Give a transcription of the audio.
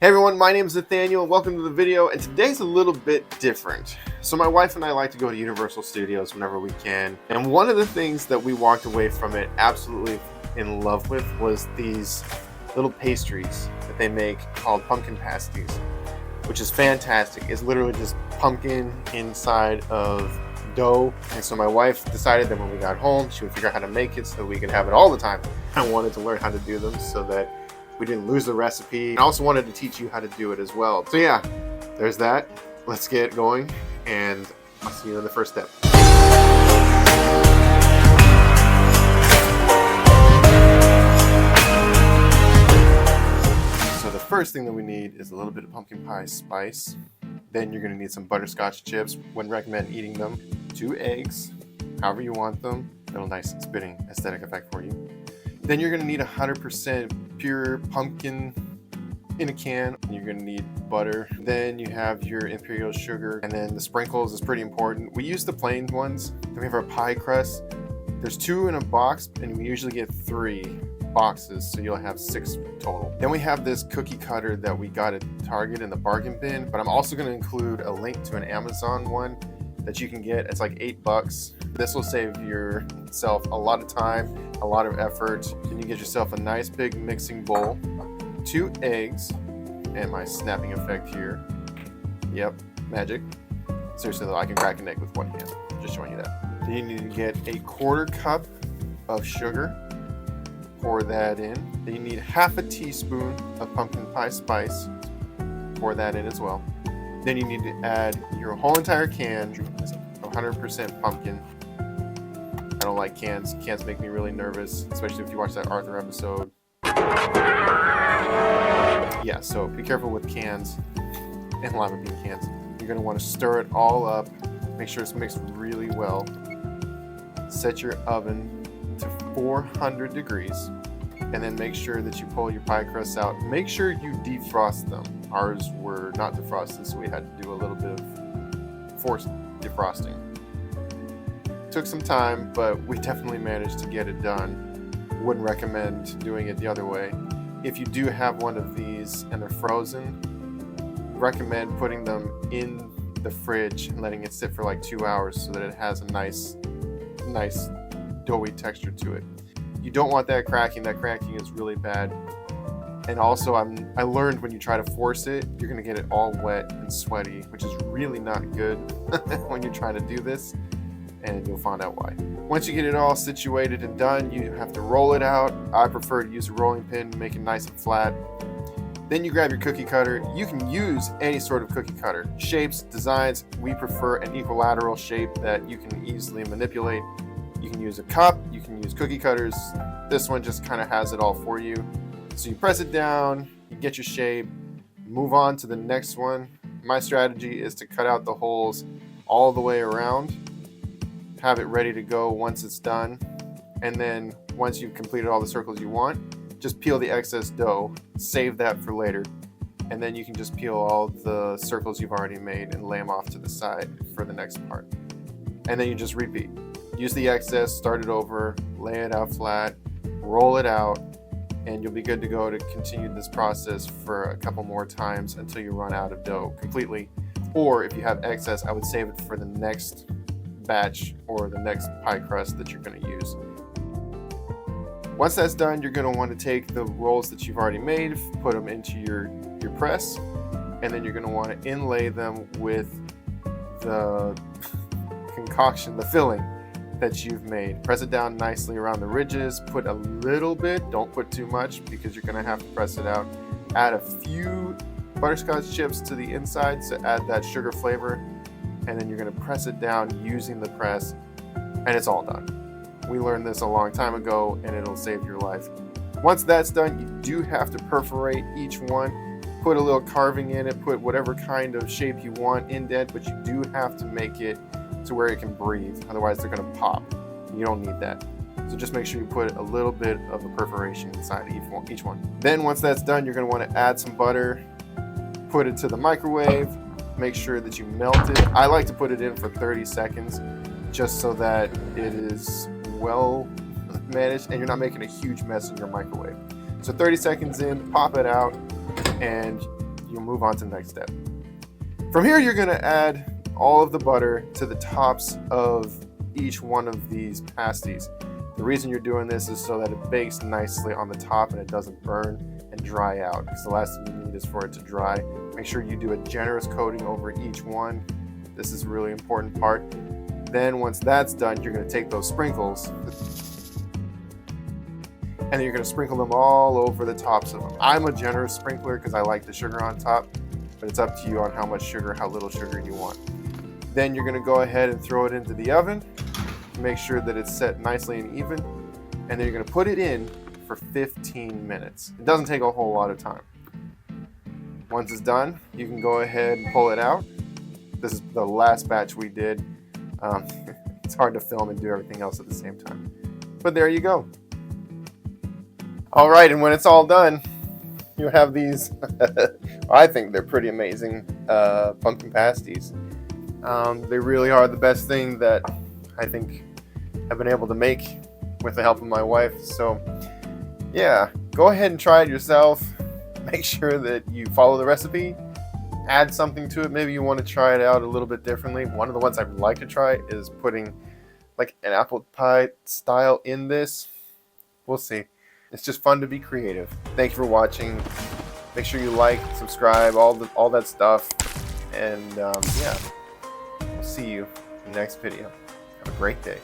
Hey everyone, my name is Nathaniel. Welcome to the video, and today's a little bit different. So my wife and I like to go to Universal Studios whenever we can, and one of the things that we walked away from it absolutely in love with was these little pastries that they make called Pumpkin Pasties, which is fantastic. It's literally just pumpkin inside of dough. And so my wife decided that when we got home, she would figure out how to make it so that we could have it all the time. I wanted to learn how to do them so that we didn't lose the recipe. I also wanted to teach you how to do it as well. So yeah, there's that. Let's get going, and I'll see you in the first step. So the first thing that we need is a little bit of pumpkin pie spice. Then you're gonna need some butterscotch chips. Wouldn't recommend eating them. 2 eggs, however you want them. Little nice spitting aesthetic effect for you. Then you're gonna need 100% pure pumpkin in a can. You're gonna need butter. Then you have your imperial sugar, and then the sprinkles is pretty important. We use the plain ones. Then we have our pie crust. There's 2 in a box, and we usually get 3 boxes, so you'll have 6 total. Then we have this cookie cutter that we got at Target in the bargain bin, but I'm also gonna include a link to an Amazon one that you can get. It's like $8. This will save yourself a lot of time, a lot of effort. Then you get yourself a nice big mixing bowl, 2 eggs, and my snapping effect here. Yep, magic. Seriously though, I can crack an egg with one hand. Just showing you that. Then you need to get a 1/4 cup of sugar. Pour that in. Then you need 1/2 teaspoon of pumpkin pie spice. Pour that in as well. Then you need to add your whole entire can of 100% pumpkin. I don't like cans. Cans make me really nervous, especially if you watch that Arthur episode. Yeah, so be careful with cans and lima bean cans. You're gonna want to stir it all up. Make sure it's mixed really well. Set your oven to 400 degrees. And then make sure that you pull your pie crusts out. Make sure you defrost them. Ours were not defrosted, so we had to do a little bit of forced defrosting. Took some time, but we definitely managed to get it done. Wouldn't recommend doing it the other way. If you do have one of these and they're frozen, recommend putting them in the fridge and letting it sit for like 2 hours so that it has a nice doughy texture to it. You don't want that cracking. That cracking is really bad. And also, I learned when you try to force it, you're gonna get it all wet and sweaty, which is really not good when you're trying to do this, and you'll find out why. Once you get it all situated and done, you have to roll it out. I prefer to use a rolling pin to make it nice and flat. Then you grab your cookie cutter. You can use any sort of cookie cutter. Shapes, designs, we prefer an equilateral shape that you can easily manipulate. You can use a cup, you can use cookie cutters. This one just kind of has it all for you. So you press it down, you get your shape, move on to the next one. My strategy is to cut out the holes all the way around, have it ready to go once it's done. And then once you've completed all the circles you want, just peel the excess dough, save that for later. And then you can just peel all the circles you've already made and lay them off to the side for the next part. And then you just repeat. Use the excess, start it over, lay it out flat, roll it out, and you'll be good to go to continue this process for a couple more times until you run out of dough completely. Or if you have excess, I would save it for the next batch or the next pie crust that you're going to use. Once that's done, you're going to want to take the rolls that you've already made, put them into your press, and then you're going to want to inlay them with the concoction, the filling that you've made. Press it down nicely around the ridges. Put a little bit, don't put too much because you're gonna have to press it out. Add a few butterscotch chips to the inside to add that sugar flavor, and then you're gonna press it down using the press, and it's all done. We learned this a long time ago, and it'll save your life. Once that's done, you do have to perforate each one. Put a little carving in it, put whatever kind of shape you want, indent, but you do have to make it to where it can breathe. Otherwise, they're going to pop. You don't need that. So just make sure you put a little bit of a perforation inside each one. Then once that's done, you're going to want to add some butter, put it to the microwave, make sure that you melt it. I like to put it in for 30 seconds just so that it is well managed and you're not making a huge mess in your microwave. So 30 seconds in, pop it out, and you'll move on to the next step. From here, you're going to add all of the butter to the tops of each one of these pasties. The reason you're doing this is so that it bakes nicely on the top and it doesn't burn and dry out, because the last thing you need is for it to dry. Make sure you do a generous coating over each one. This is a really important part. Then once that's done, you're going to take those sprinkles and then you're going to sprinkle them all over the tops of them. I'm a generous sprinkler because I like the sugar on top, but it's up to you on how much sugar, how little sugar you want. Then you're going to go ahead and throw it into the oven. Make sure that it's set nicely and even, and then you're going to put it in for 15 minutes. It doesn't take a whole lot of time. Once it's done, you can go ahead and pull it out. This is the last batch we did. It's hard to film and do everything else at the same time. But there you go. All right, and when it's all done, you have these, I think they're pretty amazing pumpkin pasties. They really are the best thing that I think I've been able to make with the help of my wife. So yeah, go ahead and try it yourself. Make sure that you follow the recipe, add something to it. Maybe you want to try it out a little bit differently. One of the ones I'd like to try is putting like an apple pie style in this. We'll see. It's just fun to be creative. Thank you for watching. Make sure you like, subscribe, all that stuff. And yeah, we'll see you in the next video. Have a great day.